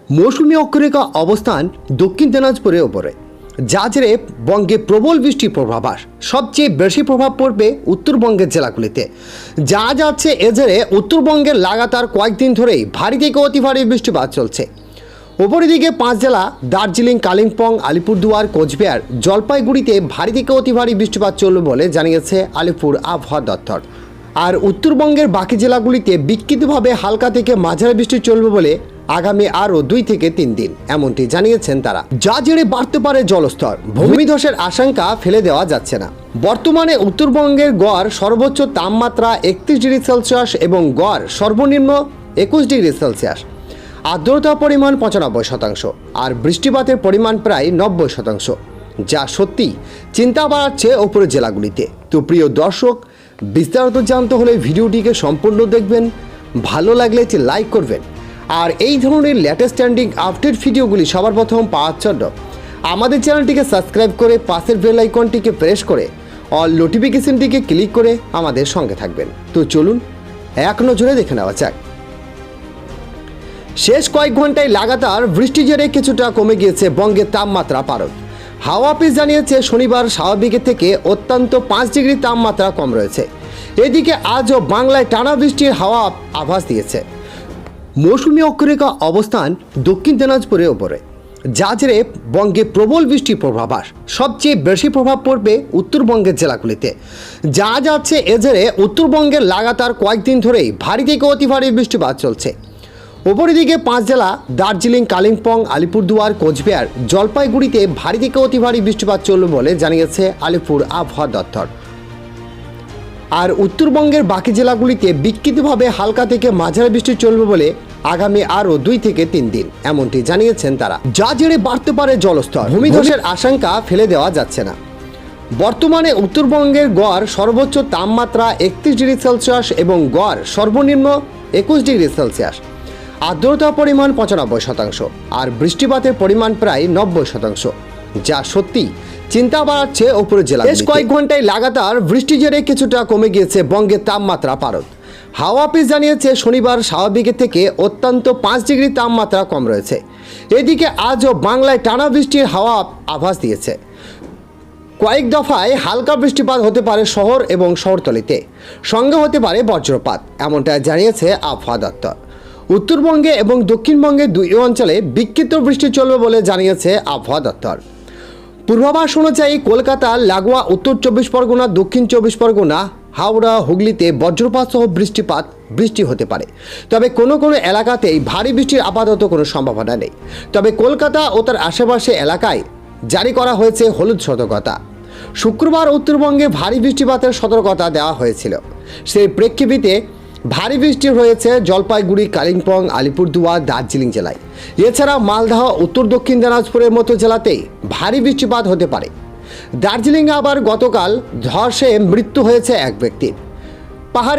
মৌসুমী অক্ষরেখা অবস্থান দক্ষিণ দিনাজপুরের ওপরে, যা জেরে বঙ্গে প্রবল বৃষ্টির পূর্বাভাস। সবচেয়ে বেশি প্রভাব পড়বে উত্তরবঙ্গের জেলাগুলিতে। যা যাচ্ছে এ জেরে উত্তরবঙ্গের লাগাতার কয়েকদিন ধরেই ভারী থেকে অতি ভারী বৃষ্টিপাত চলছে। অপরদিকে 5 জেলা দার্জিলিং, কালিম্পং, আলিপুরদুয়ার, কোচবিহার, জলপাইগুড়িতে ভারী থেকে অতি ভারী বৃষ্টিপাত চলবে বলে জানিয়েছে আলিপুর আবহাওয়া দপ্তর। আর উত্তরবঙ্গের বাকি জেলাগুলিতে বিক্ষিপ্তভাবে হালকা থেকে মাঝারি বৃষ্টি চলবে বলে আগামী আরও 2 থেকে 3 দিন, এমনটি জানিয়েছেন তারা। যা জেরে বাড়তে পারে জলস্তর, ভূমিধসের আশঙ্কা ফেলে দেওয়া যাচ্ছে না। বর্তমানে উত্তরবঙ্গের গড় সর্বোচ্চ তাপমাত্রা 31 ডিগ্রি সেলসিয়াস এবং গড় সর্বনিম্ন 21 ডিগ্রি সেলসিয়াস। আর্দ্রতার পরিমাণ 95% আর বৃষ্টিপাতের পরিমাণ প্রায় 90%, যা সত্যি চিন্তা বাড়াচ্ছে ওপরের জেলাগুলিতে। তো প্রিয় দর্শক, বিস্তারিত জানতে হলে ভিডিওটিকে সম্পূর্ণ দেখবেন, ভালো লাগলে লাইক করবেন। আর এই ধরনের লেটেস্ট ট্রেন্ডিং আপডেট ভিডিওগুলি সবার প্রথম পাওয়ার জন্য আমাদের চ্যানেলটিকে সাবস্ক্রাইব করে পাশের বেল আইকনটিকে প্রেস করে অল নোটিফিকেশনটিকে ক্লিক করে আমাদের সঙ্গে থাকবেন। তো চলুন এক নজরে দেখে নেওয়া যাক। শেষ কয়েক ঘন্টায় লাগাতার বৃষ্টি জেরে কিছুটা কমে গিয়েছে বঙ্গের তাপমাত্রা পারদ। হাওয়া অফিস জানিয়েছে শনিবার স্বাভাবিকের থেকে অত্যন্ত 5 ডিগ্রি তাপমাত্রা কম রয়েছে। এদিকে আজও বাংলায় টানা বৃষ্টির হাওয়া আভাস দিয়েছে। মৌসুমী অক্ষরেখা অবস্থান দক্ষিণ দিনাজপুরের ওপরে, যা জেরে বঙ্গে প্রবল বৃষ্টির পূর্বাভাস। সবচেয়ে বেশি প্রভাব পড়বে উত্তরবঙ্গের জেলাগুলিতে। যা যাচ্ছে এ জেরে উত্তরবঙ্গের লাগাতার কয়েকদিন ধরেই ভারী থেকে অতি ভারী বৃষ্টিপাত চলছে। অপরদিকে 5 জেলা দার্জিলিং, কালিম্পং, আলিপুরদুয়ার, কোচবিহার, জলপাইগুড়িতে ভারী থেকে অতি ভারী বৃষ্টিপাত চলবে বলে জানিয়েছে আলিপুর আবহাওয়া দপ্তর। আর উত্তরবঙ্গের বাকি জেলাগুলিতে বিক্ষিপ্তভাবে হালকা থেকে মাঝারি বৃষ্টি চলবে বলে আগামী আরও 2 থেকে 3 দিন, এমনটি জানিয়েছেন তারা। যা জেরে বাড়তে পারে জলস্তর, ভূমিধসের আশঙ্কা ফেলে দেওয়া যাচ্ছে না। বর্তমানে উত্তরবঙ্গের গড় সর্বোচ্চ তাপমাত্রা 31 ডিগ্রি সেলসিয়াস এবং গড় সর্বনিম্ন 21 ডিগ্রি সেলসিয়াস। আর্দ্রতার পরিমাণ 95% আর বৃষ্টিপাতের পরিমাণ প্রায় 90%, যা সত্যি চিন্তা বাড়াচ্ছে ওপরের জেলা। বেশ কয়েক ঘন্টায় লাগাতার বৃষ্টি জেরে কিছুটা কমে গিয়েছে বঙ্গের তাপমাত্রা পারদ। হাওয়া অফিস জানিয়েছে শনিবার স্বাভাবিকের থেকে অত্যন্ত 5 ডিগ্রি তাপমাত্রা কম রয়েছে। এদিকে আজও বাংলায় টানা বৃষ্টির হাওয়া আভাস দিয়েছে। কয়েক দফায় হালকা বৃষ্টিপাত হতে পারে শহর এবং শহরতলিতে, সঙ্গে হতে পারে বজ্রপাত, এমনটা জানিয়েছে আবহাওয়া দপ্তর। উত্তরবঙ্গে এবং দক্ষিণবঙ্গের 2 অঞ্চলে বিক্ষিপ্ত বৃষ্টি চলবে বলে জানিয়েছে আবহাওয়া দপ্তর। পূর্বাভাস অনুযায়ী কলকাতা লাগোয়া উত্তর 24 পরগনা, দক্ষিণ 24 পরগনা, হাওড়া, হুগলিতে বজ্রপাত সহ বৃষ্টি হতে পারে। তবে কোনো কোনো এলাকাতেই ভারী বৃষ্টির আপাতত কোনো সম্ভাবনা নেই। তবে কলকাতা ও তার আশেপাশে এলাকায় জারি করা হয়েছে হলুদ সতর্কতা। শুক্রবার উত্তরবঙ্গে ভারী বৃষ্টিপাতের সতর্কতা দেওয়া হয়েছিল। সেই প্রেক্ষিতে ভারী বৃষ্টি হয়েছে জলপাইগুড়ি, কালিম্পং, আলিপুরদুয়ার, দার্জিলিং জেলায়। এছাড়া মালদহ, উত্তর দক্ষিণ দিনাজপুরের মতো জেলাতেই ভারী বৃষ্টিপাত হতে পারে। দার্জিলিংয়ে আবার গতকাল ধসে মৃত্যু হয়েছে এক ব্যক্তির।